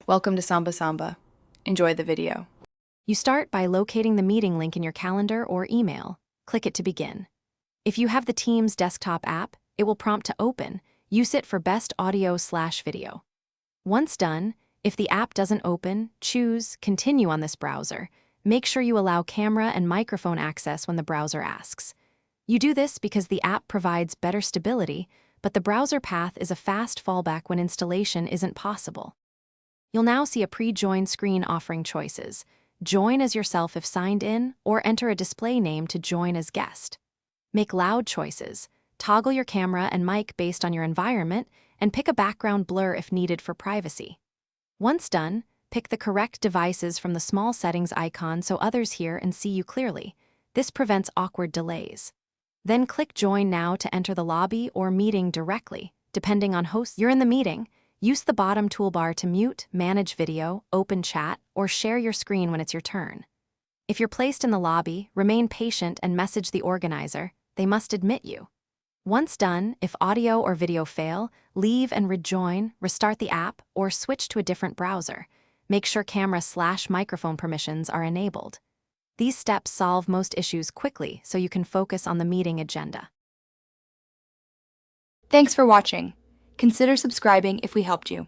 Welcome to Samba Samba. Enjoy the video. You start by locating the meeting link in your calendar or email. Click it to begin. If you have the Teams desktop app, it will prompt to open. Use it for best audio/video. Once done, if the app doesn't open, choose Continue on this browser. Make sure you allow camera and microphone access when the browser asks. You do this because the app provides better stability, but the browser path is a fast fallback when installation isn't possible. You'll now see a pre-join screen offering choices. Join as yourself if signed in, or enter a display name to join as guest. Make loud choices. Toggle your camera and mic based on your environment, and pick a background blur if needed for privacy. Once done, pick the correct devices from the small settings icon so others hear and see you clearly. This prevents awkward delays. Then click Join Now to enter the lobby or meeting directly. Depending on host you're in the meeting, use the bottom toolbar to mute, manage video, open chat, or share your screen when it's your turn. If you're placed in the lobby, remain patient and message the organizer. They must admit you. Once done, if audio or video fail, leave and rejoin, restart the app, or switch to a different browser. Make sure camera/microphone permissions are enabled. These steps solve most issues quickly so you can focus on the meeting agenda. Thanks for watching. Consider subscribing if we helped you.